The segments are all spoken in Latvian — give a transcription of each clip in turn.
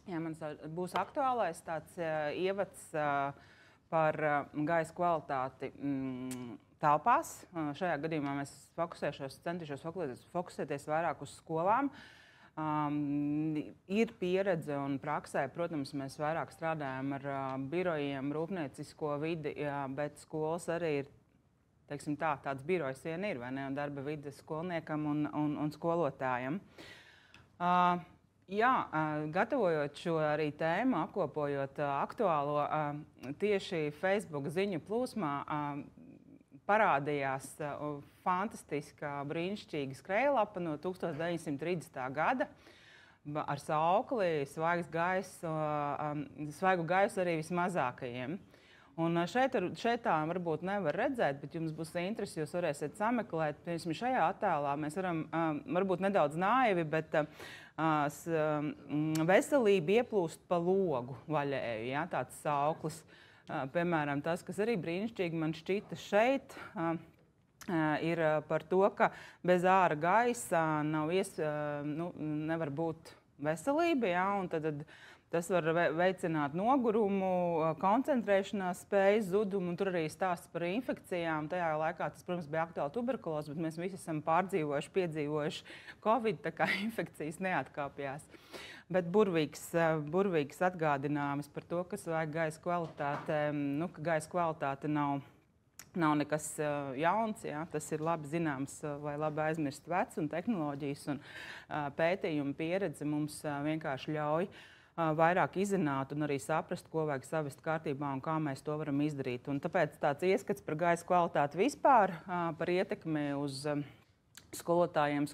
Jā, man būs aktuālais tāds ievads par gaisa kvalitāti telpās. Šajā gadījumā mēs centīšos fokusēties vairāk uz skolām. Ir pieredze un praksē, protams, mēs vairāk strādājam ar birojiem, rūpniecisko vidi, bet skolas arī ir, teiksim tā, tāds birojs vien ir, vai ne, un darba vide skolniekam un skolotājam. Jā, gatavojot šo arī tēmu, apkopojot aktuālo, tieši Facebook ziņu plūsmā parādījās fantastiska, brīnišķīga skrejlapa no 1930. gada ar saukli svaigu gaisu arī vismazākajiem. Un šeit tā varbūt nevar redzēt, bet jums būs interesi, jūs varēsiet sameklēt. Piemēram, šajā attēlā mēs varam, varbūt nedaudz naivi, bet veselība ieplūst pa logu vaļēju, ja, tāds sauklis. Piemēram, tas, kas arī brīnišķīgi man šķita šeit, ir par to, ka bez āra gaisa nevar būt veselība, ja, un tad tas var veicināt nogurumu, koncentrēšanās spējas zudumu, un tur arī stāsts par infekcijām. Tajā laikā tas, protams, bija aktuāli tuberkuloze, bet mēs visi esam piedzīvojuši Covid, tā kā infekcijas neatkāpjās. Bet burvīgs atgādinājums par to, kas vajag gaisa kvalitāte, ka gaisa kvalitāte nav nekas jauns, ja? Tas ir labi zināms vai labi aizmirst vecs un tehnoloģijas un pētījumu pieredze mums vienkārši ļauj vairāk izzināt un arī saprast, ko vajag savest kārtībā un kā mēs to varam izdarīt. Un tāpēc tāds ieskats par gaisa kvalitāti vispār, par ietekmi uz skolotājiem,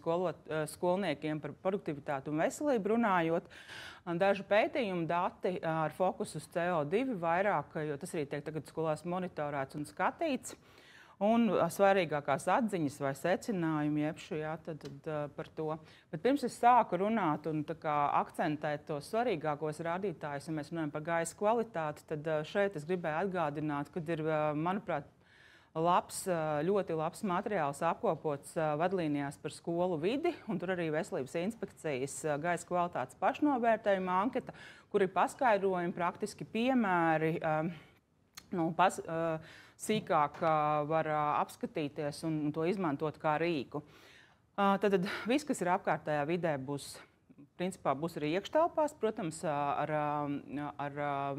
skolniekiem, par produktivitāti un veselību runājot. Daži pētījumu dati ar fokusu uz CO2 vairāk, jo tas arī tiek tagad skolās monitorēts un skatīts. Un svarīgākās atziņas vai secinājumi par to. Bet pirms es sāku runāt un akcentēt tos svarīgākos rādītājus, ja mēs runājam par gaisa kvalitāti, tad šeit es gribēju atgādināt, kad ir, manuprāt, ļoti labs materiāls apkopots vadlīnijās par skolu vidi, un tur arī Veselības inspekcijas gaisa kvalitātes pašnovērtējuma anketa, kur ir paskaidrojumi, praktiski piemēri, sīkāk var apskatīties un to izmantot kā rīku. Tad viss, kas ir apkārtējā vidē, būs arī iekštelpās, protams, ar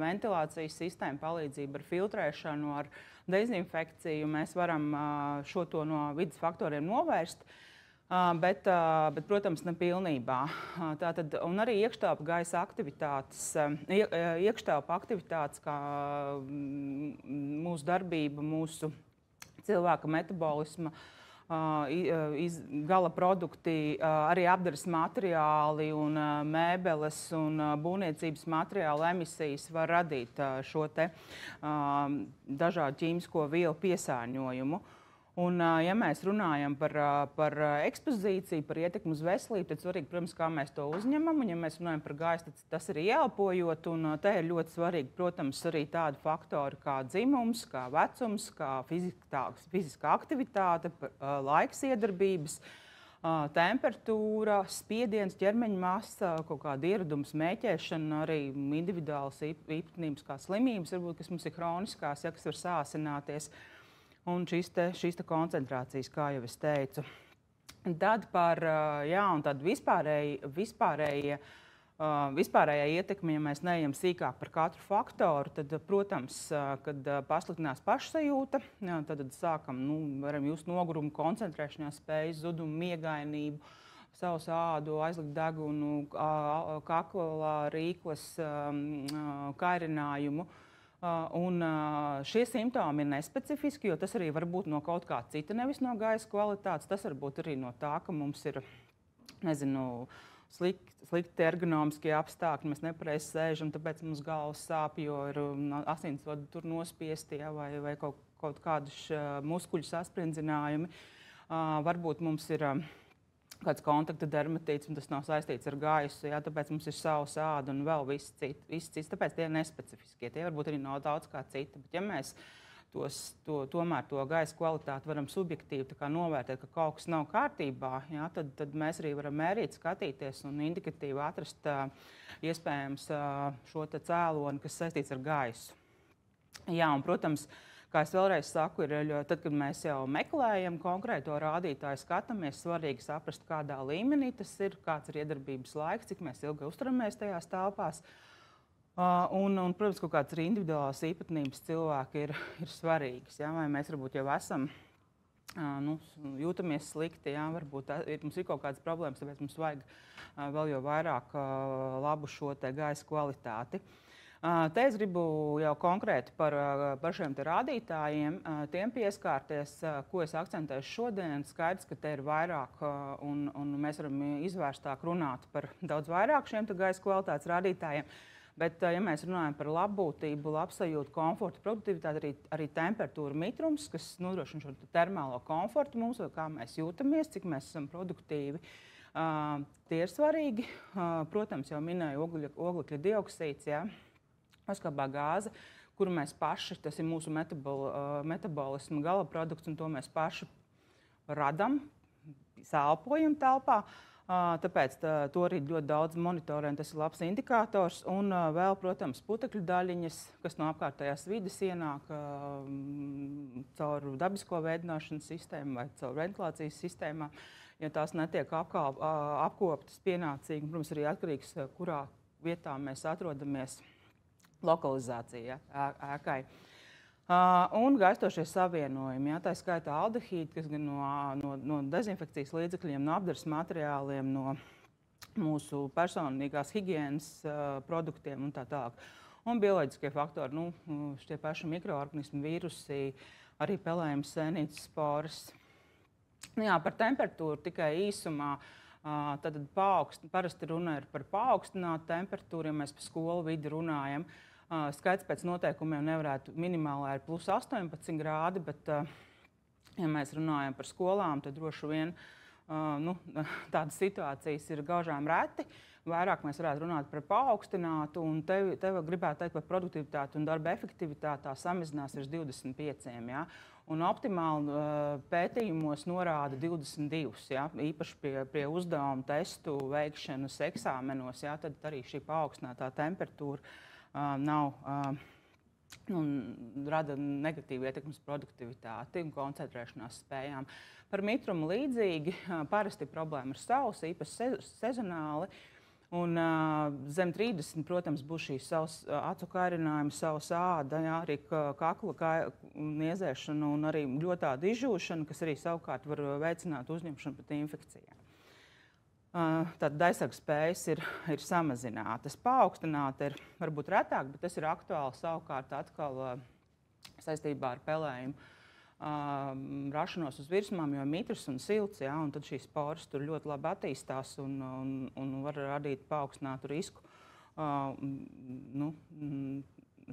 ventilācijas sistēmu palīdzību, ar filtrēšanu, ar dezinfekciju. Mēs varam šo to no vidas faktoriem novērst, bet protams, ne pilnībā. Un arī iekštelpa gaisa aktivitātes, iekštelpa aktivitātes, kā mūsu darbība, mūsu cilvēka metabolisma, gala produkti, arī apdares materiāli un mēbeles un būvniecības materiālu emisijas var radīt šo te dažādu ķīmisko vielu piesārņojumu. Un, ja mēs runājam par ekspozīciju, par ietekmi uz veselību, tad svarīgi, protams, kā mēs to uzņemam. Un, ja mēs runājam par gaisu, tad tas ir ieelpojot. Un te ir ļoti svarīgi, protams, arī tādi faktori kā dzimums, kā vecums, kā fiziskā aktivitāte, laiks iedarbības, temperatūra, spiediens, ķermeņa masa, kaut kāda ieraduma smēķēšana, arī individuālas īpatnības kā slimības, varbūt, kas mums ir hroniskās, ja, kas var sāsināties. Un šīs te koncentrācijas, kā jau es teicu. Tad par tādu vispārējā ietekmi, ja mēs neejam sīkāk par katru faktoru, tad, protams, kad pasliktinās pašsajūta, tad varam just nogurumu, koncentrēšanās spēju, zudumu, miegainību, sausu ādu, aizlikt degunu, kakla, rīkles, kairinājumu. Un šie simptomi ir nespecifiski, jo tas arī var būt no kaut kā cita, nevis no gaisa kvalitātes. Tas var būt arī no tā, ka mums ir, slikti ergonomiskie apstākļi, mēs nepareizi sēžam, tāpēc mums galvas sāp, jo ir asinsvadi tur nospiesti, ja, vai kaut kādi muskuļu saspringzinājumi. Varbūt mums ir kāds kontakta dermatīts, un tas nav saistīts ar gaisu, ja, tāpēc mums ir sausa āda un vēl viss cits. Tāpēc tie ir nespecifiskie. Tie varbūt arī nav daudz kā cita. Bet ja mēs tomēr to gaisa kvalitāti varam subjektīvi novērtēt, ka kaut kas nav kārtībā, ja, tad mēs arī varam mērīt, skatīties un indikatīvi atrast iespējams šo cēloni, kas saistīts ar gaisu. Jā, un, protams, kā es vēlreiz saku, tad, kad mēs jau meklējam konkrēto rādītāju, skatāmies, svarīgi saprast, kādā līmenī tas ir, kāds ir iedarbības laiks, cik mēs ilgi uzturamies tajās telpās. Un, protams, kaut kādas arī individuālās īpatnības cilvēki ir svarīgas. Ja? Vai mēs varbūt jau esam, jūtamies slikti, ja? Varbūt mums ir kaut kādas problēmas, tāpēc mums vajag vēl jau vairāk labu šo gaisa kvalitāti. Te es gribu jau konkrēti par šiem rādītājiem, tiem pieskārties, ko es akcentēšu šodien. Skaidrs, ka te ir vairāk, un mēs varam izvērstāk runāt par daudz vairāk šiem gaisa kvalitātes rādītājiem. Bet, ja mēs runājam par labbūtību, labsajūtu, komfortu, produktivitāti, arī temperatūra, mitrums, kas nodrošina šo termālo komfortu mums, vai kā mēs jūtamies, cik mēs esam produktīvi, tie ir svarīgi. Protams, jau minēju oglekļa dioksīds, ja, oglekļa gāze, kuru mēs paši, tas ir mūsu metabolisma gala produkts, un to mēs paši radam, elpojam telpā. Tāpēc to arī ļoti daudz monitorē, un tas ir labs indikators. Un vēl, protams, putekļu daļiņas, kas no apkārtējās vides ienāk caur dabisko veidināšanas sistēmu vai caur ventilācijas sistēmām. Ja tās netiek apkoptas pienācīgi, protams, arī atkarīgs, kurā vietā mēs atrodamies lokalizācijā ēkai. Un gaistošie savienojumi, ja, tā skaitā aldehīdi, kas gan no dezinfekcijas līdzekļiem, no apdares materiāliem, no mūsu personīgās higienas produktiem un tā tālāk. Un bioloģiskie faktori, šie paši mikroorganismi, vīrusi, arī pelējums, sēnītes, sporas. Jā, par temperatūru tikai īsumā. Tad parasti runa ir par paaugstinātu temperatūru, ja mēs par skolu vidi runājam. Skaits pēc noteikumiem nevarētu minimālā ir plus 18 grādi, bet, ja mēs runājam par skolām, tad droši vien tādas situācijas ir gaužām reti. Vairāk mēs varētu runāt par paaugstinātu, un te gribētu teikt par produktivitāti un darba efektivitāti, tā samazinās virs 25. Ja? Un optimāli pētījumos norāda 22, ja? Īpaši pie uzdevumu testu veikšanas eksāmenos, ja? Tad arī šī paaugstinātā temperatūra rada negatīvu ietekmi uz produktivitāti un koncentrēšanās spējām. Par mitrumu līdzīgi parasti problēma ir sausa, īpaši sezonāli. Un zem 30, protams, būs šīs acu kairinājumi, sausa āda, jā, arī kakla niezēšana un arī ļoti tāda izžūšana, kas arī savukārt var veicināt uzņemšanu pret infekcijām. Tad aizsardzības spējas ir samazinātas. Paaugstināta ir varbūt retāk, bet tas ir aktuāli savukārt atkal saistībā ar pelējumu rašanos uz virsmām, jo mitrs un silts, ja, un tad šīs sporas tur ļoti labi attīstās un var radīt paaugstinātu risku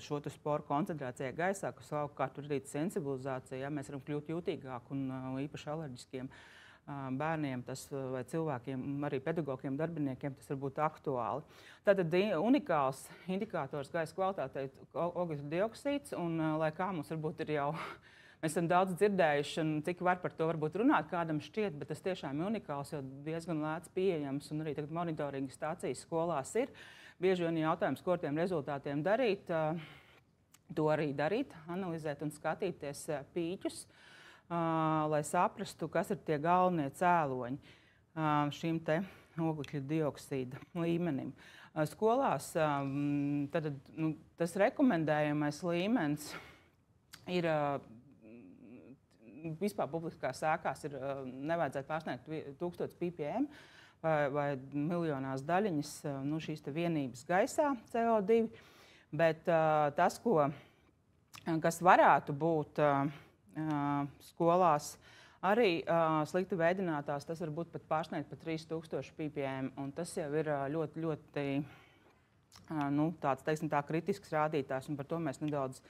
šo sporu koncentrācijai gaisā, kas savukārt var radīt sensibilizāciju, ja mēs varam kļūt jūtīgāki un īpaši alerģiskiem bērniem vai cilvēkiem, arī pedagogiem, darbiniekiem, tas var būt aktuāli. Tātad unikāls indikators gaisa kvalitātei oglekļa dioksīds, un lai kā mums varbūt ir jau, mēs esam daudz dzirdējuši, un cik var par to varbūt runāt, kādam šķiet, bet tas tiešām ir unikāls, jo diezgan lēts pieejams, un arī tagad monitoringa stācijas skolās ir. Bieži vien jautājums, ko ar tiem rezultātiem darīt, to arī darīt, analizēt un skatīties pīķus, lai saprastu, kas ir tie galvenie cēloņi šim te oglekļa dioksīda līmenim. Skolās tas rekomendējamais līmenis ir vispār publiskās ēkās nevajadzētu pārsniegt 1000 ppm vai miljonās daļiņas šīs te vienības gaisā CO2, bet tas, kas varētu būt skolās arī slikti veidinātās, tas var būt pat pārsniegt pat 3000 ppm, un tas jau ir ļoti, ļoti tāds, teiksim tā, kritisks rādītājs, un par to mēs nedaudz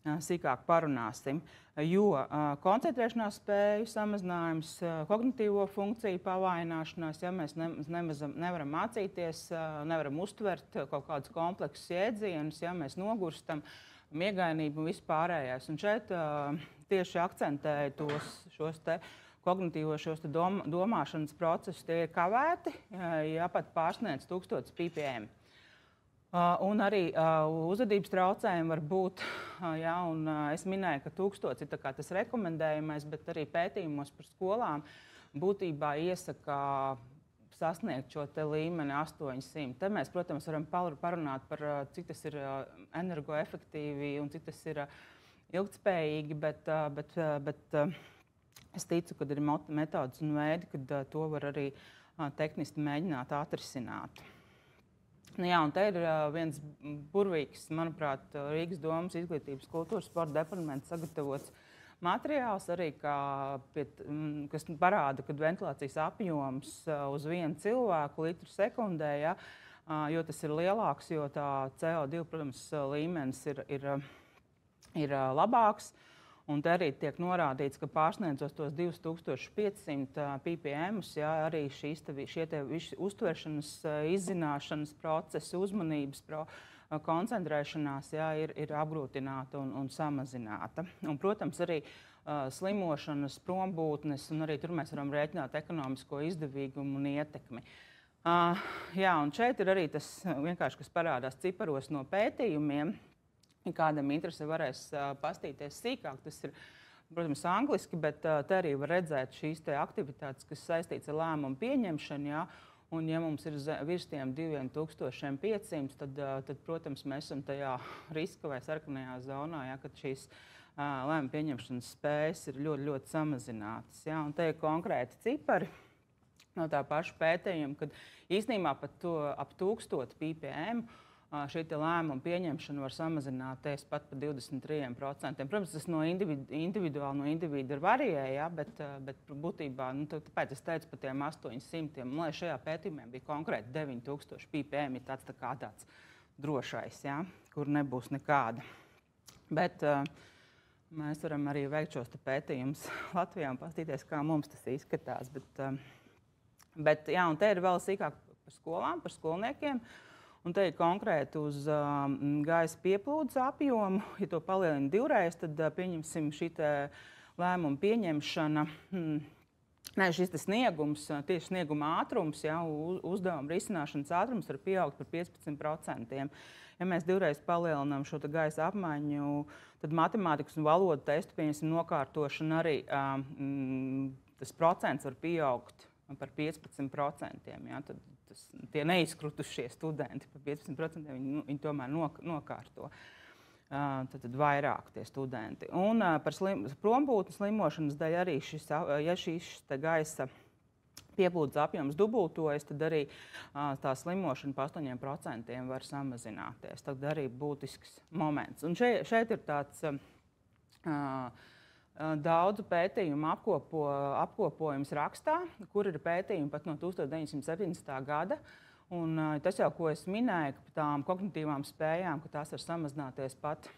sīkāk parunāsim. Jo koncentrēšanās spēju samazinājums, kognitīvo funkciju pavājināšanās, ja mēs nevaram mācīties, nevaram uztvert kaut kādus kompleksus jēdzienus, ja mēs nogurstam, miegainība un viss pārējais. Un šeit tieši akcentēju šos kognitīvos domāšanas procesus. Tie ir kavēti, ja pat pārsniedz 1000 ppm. Un arī uzvedības traucējumi var būt, un es minēju, ka 1000 ir tas rekomendējamais, bet arī pētījumos par skolām būtībā iesaka sasniegt šo līmeni 800. Te mēs, protams, varam parunāt par cik tas ir energoefektīvi un cik tas ir ilgtspējīgi, bet es ticu, ka ir metodas un veidi, kad to var arī tehniski mēģināt atrisināt. Un te ir viens burvīgs, manuprāt, Rīgas domas izglītības kultūras sporta departamenta sagatavots materiāls, arī kas parāda, ka ventilācijas apjoms uz vienu cilvēku litru sekundē, jo tas ir lielāks, jo tā CO2, protams, līmenis ir labāks. Un te arī tiek norādīts, ka pārsniedzot tos 2500 ppm, arī šie uztveršanas, izzināšanas procesi, uzmanības koncentrēšanās ir apgrūtināta un samazināta. Un, protams, arī slimošanas, prombūtnes, un arī tur mēs varam rēķināt ekonomisko izdevīgumu un ietekmi. Un šeit ir arī tas vienkārši, kas parādās ciparos no pētījumiem. Kādam interesi varēs pastīties sīkāk. Tas ir, protams, angliski, bet te arī var redzēt šīs aktivitātes, kas saistīts ar lēmumu pieņemšanu. Un, ja mums ir virs tiem 2500, tad, protams, mēs esam tajā riska vai sarkanajā zonā, kad šīs lēmumu pieņemšanas spējas ir ļoti, ļoti samazinātas. Un te ir konkrēti cipari no tā paša pētījuma, kad īstenībā pat ap 1000 ppm šī lēmuma pieņemšana var samazināties pat par 23%. Protams, tas no individuāli no individa ir varēja, bet būtībā, tāpēc es teicu par tiem 800, lai šajā pētījumā bija konkrēti 9000 ppm, ir tāds drošais, kur nebūs nekāda. Bet mēs varam arī veikt šos pētījumus Latvijā un paskatīties, kā mums tas izskatās. Bet un te ir vēl sīkāk par skolām, par skolniekiem. Un te ir konkrēti uz gaisa pieplūdes apjomu. Ja to palielina divreiz, tad pieņemsim šī lēmuma pieņemšana, šis sniegums, tieši snieguma ātrums, uzdevuma risināšanas ātrums var pieaugt par 15%. Ja mēs divreiz palielinām šo gaisa apmaiņu, tad matemātikas un valodu testu nokārtošana arī tas procents var pieaugt par 15%. Tie neizkrutušie studenti par 15% viņi tomēr nokārto. Tad vairāk tie studenti. Un par prombūtnes slimošanas dēļ arī ja šis gaisa pieplūdes apjoms dubultojas, tad arī tā slimošana par 8% var samazināties. Tad arī būtisks moments. Un šeit ir tāds daudzu pētījumu apkopojums rakstā, kur ir pētījumi pat no 1970. gada. Un tas jau, ko es minēju, ka tām kognitīvām spējām, ka tās var samazināties pat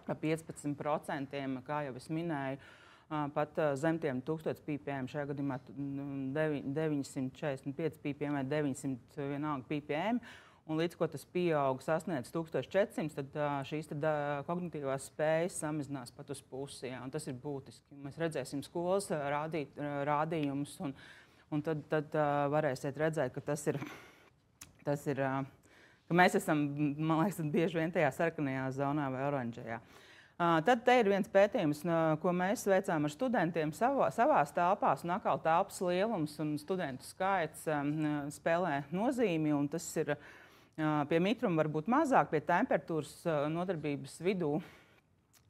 par 15%, kā jau es minēju, pat zem tiem 1000 ppm, šajā gadījumā 945 ppm vai 900 vienalga ppm. Un līdz ko tas pieaug, sasniedz 1400, tad šīs kognitīvās spējas samazinās pat uz pusi. Un tas ir būtiski. Mēs redzēsim skolas rādījumus, un tad varēsiet redzēt, ka ka mēs esam, man liekas, bieži vien tajā sarkanajā zonā vai oranžajā. Tad te ir viens pētījums, ko mēs veicām ar studentiem savās telpās. Un atkal telpas lielums un studentu skaits spēlē nozīmi, un tas ir pie mitruma var būt mazāk, pie temperatūras nodarbības vidū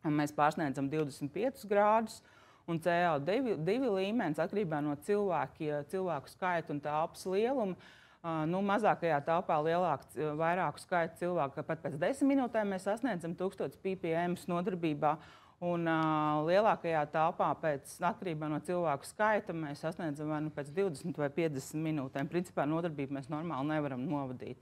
mēs pārsniedzam 25 grādus, un CO2 līmenis atkarībā no cilvēku skaita un telpas lieluma. Mazākajā telpā vairāku skaitu cilvēku, pat pēc 10 minūtēm mēs sasniedzam 1000 ppm nodarbībā, un lielākajā telpā atkarībā no cilvēku skaita mēs sasniedzam vai pēc 20 vai 50 minūtēm. Principā nodarbību mēs normāli nevaram novadīt.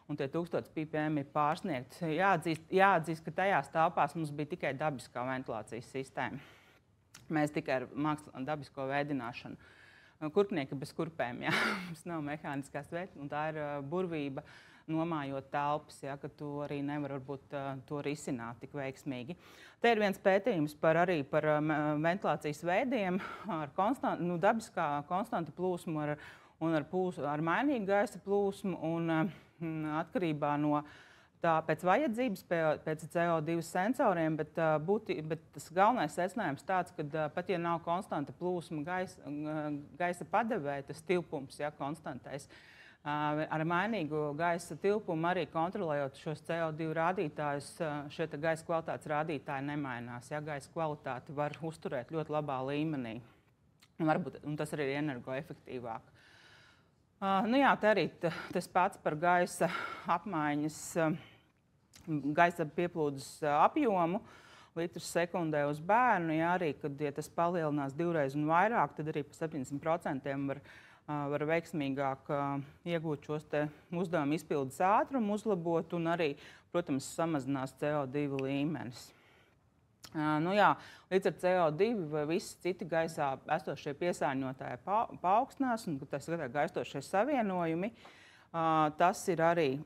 Un tie 1000 ppm ir pārsniegti. Jāatzīst, ka tajās telpās mums bija tikai dabiskā ventilācijas sistēma. Mēs tikai ar dabisko veidināšanu. Kurpnieki bez kurpēm, mums nav mehāniskās veids, un tā ir burvība nomājot telpas, ja, ka tu arī nevar varbūt to risināt tik veiksmīgi. Te ir viens pētījums arī par ventilācijas veidiem ar dabiskā konstanta plūsmu ar mainīgu gaisa plūsmu un atkarībā no tā pēc vajadzības, pēc CO2 sensoriem, bet tas galvenais secinājums tāds, ka pat ja nav konstanta plūsma gaisa padevē, tas tilpums, ja, konstantais, ar mainīgu gaisa tilpumu arī kontrolējot šos CO2 rādītājus, šie gaisa kvalitātes rādītāji nemainās. Ja, gaisa kvalitāti var uzturēt ļoti labā līmenī, un tas arī ir energoefektīvāk. Jā, te arī tas pats par gaisa apmaiņas, gaisa pieplūdes apjomu, litrus sekundē uz bērnu. Ja, arī, ja tas palielinās 2 reizes un vairāk, tad arī par 70% var veiksmīgāk iegūt šos uzdevumu izpildes ātrumu, uzlabot un arī, protams, samazinās CO2 līmenis. Jā, līdz ar CO2 vai visi citi gaisā esošie piesārņotāji paaugstinās, un tas ir gaistošie savienojumi. Tas ir arī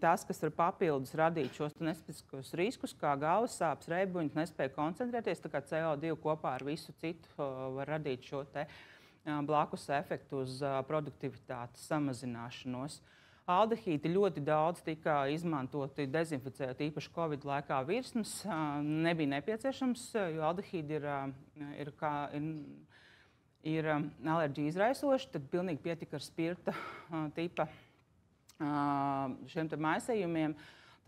tas, kas var papildus radīt šos nespecifiskos riskus, kā galvas sāpes, reibuņi, nespēja koncentrēties. Tā kā CO2 kopā ar visu citu var radīt šo blakus efektu uz produktivitātes samazināšanos. Aldehīdi ļoti daudz tika izmantoti dezinficējot, īpaši Covid laikā virsmas. Nebija nepieciešams, jo aldehīdi ir alerģija izraisoši. Tad pilnīgi pietika ar spirta tipa šiem maisējumiem.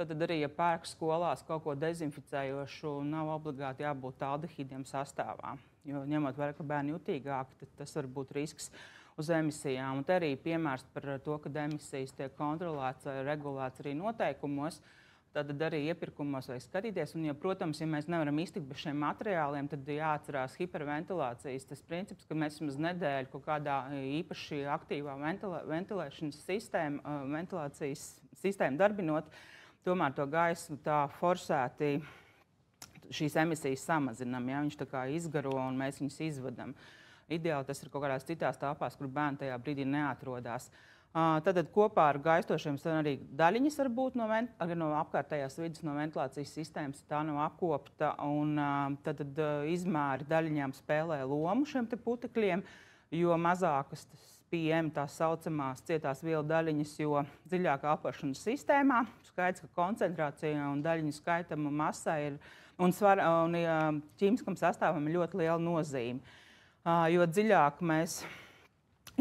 Tad arī, ja pērk skolās kaut ko dezinficējošu, nav obligāti jābūt aldehīdiem sastāvā. Jo ņemot vērā, ka bērni jutīgāki, tad tas var būt risks uz emisijām. Un te arī piemērs par to, ka emisijas tiek kontrolētas vai regulētas arī noteikumos. Tad arī iepirkumos vajag skatīties. Un, ja, protams, ja mēs nevaram iztikt bez šiem materiāliem, tad jāatcerās hiperventilācijas. Tas princips, ka mēs vismaz nedēļu kaut kādā īpaši aktīvā ventilācijas sistēmu darbinot, tomēr to gaisu tā forsēti šīs emisijas samazinām. Ja? Viņš tā kā izgaro un mēs viņus izvadam. Ideāli tas ir kaut kādās citās telpās, kur bērni tajā brīdī neatrodās. Tad kopā ar gaistošiem arī daļiņas var būt no apkārtējās vidas, no ventilācijas sistēmas. Tā nav apkopta, un tad izmēri daļiņām spēlē lomu šiem putekļiem, jo mazākas PM, tās saucamās cietās vielu daļiņas, jo dziļāk elpošanas sistēmā. Skaidrs, ka koncentrācija un daļiņu skaitama masai un ķīmiskam sastāvam ir ļoti liela nozīme. Jo dziļāk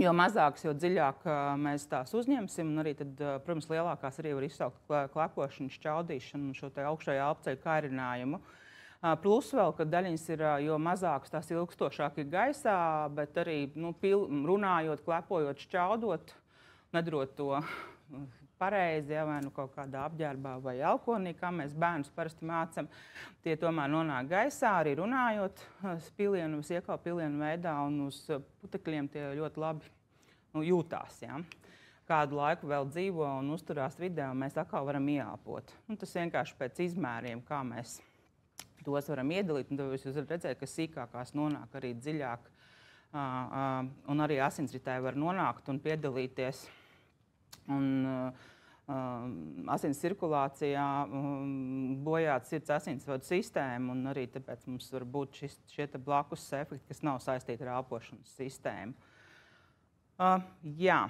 jo mazāks, jo dziļāk mēs tās uzņemsim, un arī tad, protams, lielākās arī var izsaukt klepošanu, šķaudīšanu un šo augšējo elpceļu kairinājumu. Plus vēl, ka daļiņas ir, jo mazākas, tās ilgstošāk ir gaisā, bet arī runājot, klepojot, šķaudot, nedarot to pareizi, ja, vai kaut kādā apģērbā vai elkonī, kā mēs bērnus parasti mācam, tie tomēr nonāk gaisā, arī runājot spilienu, iekāp pilienu veidā, un uz putekļiem tie ļoti labi jūtās. Ja. Kādu laiku vēl dzīvo un uzturās vidē, un mēs atkal varam ieelpot. Tas vienkārši pēc izmēriem, kā mēs tos varam iedalīt, un tad jūs varat redzēt, ka sīkākās nonāk arī dziļāk, un arī asinsritē var nonākt un piedalīties. Asins cirkulācijā bojāt sirds asinsvadu sistēmu, un arī tāpēc mums var būt šie blakus efekti, kas nav saistīti ar elpošanas sistēmu. Jā.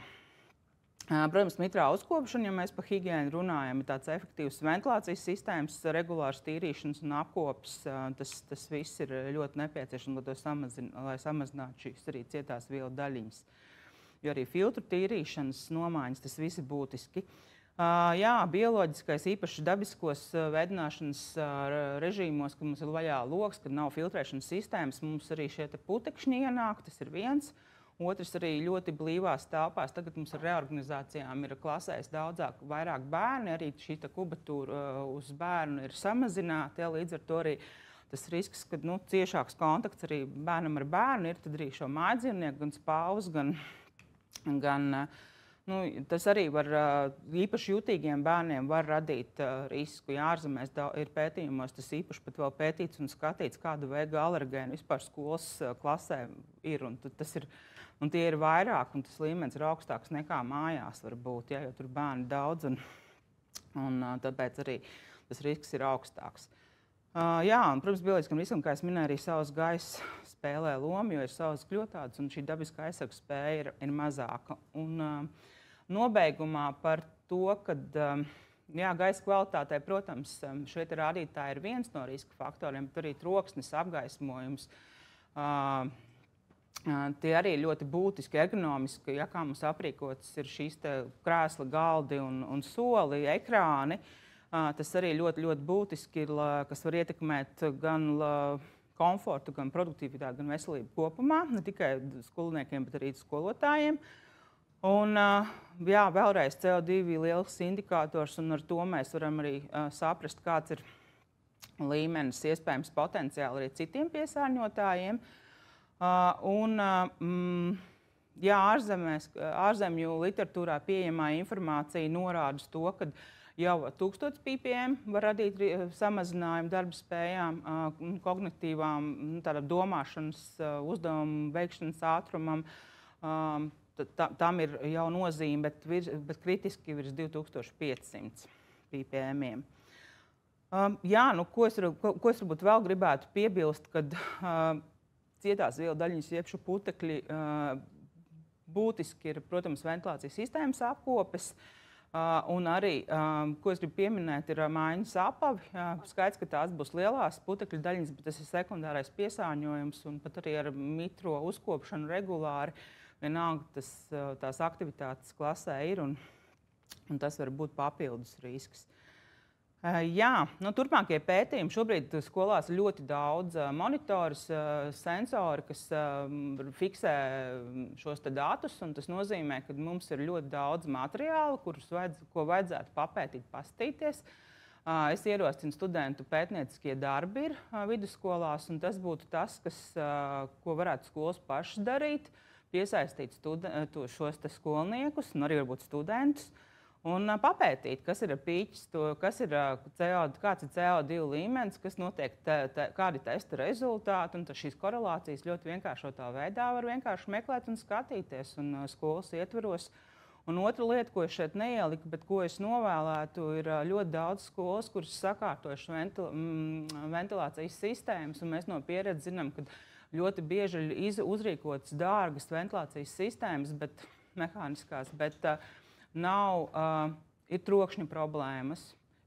Protams, mitrā uzkopšana, ja mēs par higiēnu runājam, ir tāds efektīvs ventilācijas sistēmas, regulārs tīrīšanas un apkops. Tas viss ir ļoti nepieciešams, lai samazinātu šīs arī cietās vielu daļiņas. Jo arī filtru tīrīšanas nomaiņas, tas viss ir būtiski. Jā, bioloģiskais, īpaši dabiskos vēdināšanas režīmos, kad mums ir vaļā logs, kad nav filtrēšanas sistēmas, mums arī šie putekšņi ienāk, tas ir viens. Otrs arī ļoti blīvās telpās. Tagad mums ar reorganizācijām ir klasēs vairāk bērni, arī šī kubatūra uz bērnu ir samazināta. Ja, līdz ar to arī tas risks, ka ciešāks kontakts arī bērnam ar bērnu ir, tad arī šo mājdzīvnieku, gan spāvus, gan Tas arī var īpaši jutīgiem bērniem var radīt risku. Jā, ārzemēs ir pētījumos tas īpaši pat vēl pētīts un skatīts, kāda veida alergēni vispār skolas klasē ir. Un tie ir vairāk, un tas līmenis ir augstāks nekā mājās var būt, jo tur bērni daudz, un tāpēc arī tas risks ir augstāks. Un, protams, bioloģiskam riskam, kā es minēju, arī saules gaisa spēlē lomu, jo ir saules kļūtādas, un šī dabiskā aizsargu spēja ir mazāka. Un nobeigumā par to, ka gaisa kvalitātei, protams, šie rādītāji ir viens no riska faktoriem, bet arī troksnis, apgaismojums. Tie arī ļoti būtiski, ergonomiski, kā mums aprīkotas ir šīs krēsla, galdi un soli, ekrāni. Tas arī ļoti, ļoti būtiski ir, kas var ietekmēt gan komfortu, gan produktivitāti, gan veselību kopumā, ne tikai skolniekiem, bet arī skolotājiem. Un, vēlreiz CO2 liels indikators, un ar to mēs varam arī saprast, kāds ir līmenis, iespējams potenciāli arī citiem piesārņotājiem. Ārzemju literatūrā pieejamā informācija norāda to, ka jau 1000 ppm var radīt samazinājumu darba spējām, kognitīvām, domāšanas uzdevumu veikšanas ātrumam. Tam ir jau nozīme, bet kritiski virs 2500 ppm. Ko es varbūt vēl gribētu piebilst, kad cietās vielu daļiņas, jeb šo putekļi, būtiski ir, protams, ventilācijas sistēmas apkopes. Un arī, ko es gribu pieminēt, ir maiņas apavi. Skaidrs, ka tās būs lielās putekļu daļiņas, bet tas ir sekundārais piesārņojums un pat arī ar mitro uzkopšanu regulāri. Vienalga tās aktivitātes klasē ir, un tas var būt papildus risks. Turpmākie pētījumi. Šobrīd skolās ir ļoti daudz monitors, sensori, kas fiksē šos datus. Tas nozīmē, ka mums ir ļoti daudz materiālu, ko vajadzētu papētīt, paskatīties. Es ierosinu studentu pētnieciskie darbi ir vidusskolās, un tas būtu tas, ko varētu skolas pašas darīt, piesaistīt šos skolniekus un arī varbūt studentus. Un papētīt, kas ir pīķis, kāds ir CO2 līmenis, kas notiek, kādi testa rezultāti. Un šīs korelācijas ļoti vienkāršotā veidā var vienkārši meklēt un skatīties un skolas ietveros. Un otra lieta, ko es šeit neieliku, bet ko es novēlētu, ir ļoti daudz skolas, kuras sakārtojuši ventilācijas sistēmas. Un mēs no pieredzes zinām, ka ļoti bieži ir uzrīkotas dārgas ventilācijas sistēmas, bet mehāniskās. Ir trokšņa problēmas,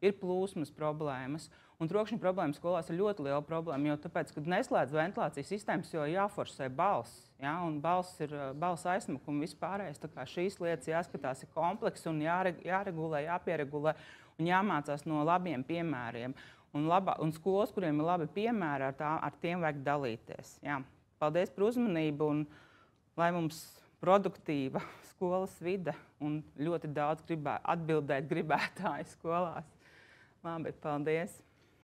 ir plūsmas problēmas. Un trokšņa problēmas skolās ir ļoti liela problēma, jo tāpēc, kad neslēdz ventilācijas sistēmas, jo jāforsē balss. Un balss aizsmakuma vispārējais. Tā kā šīs lietas jāskatās ir komplekss un jāregulē, jāpieregulē un jāmācās no labiem piemēriem. Un skolas, kuriem ir labi piemēri, ar tiem vajag dalīties. Paldies par uzmanību un lai mums produktīva skolas vide un ļoti daudz atbildēt gribētāji skolās. Labi, paldies!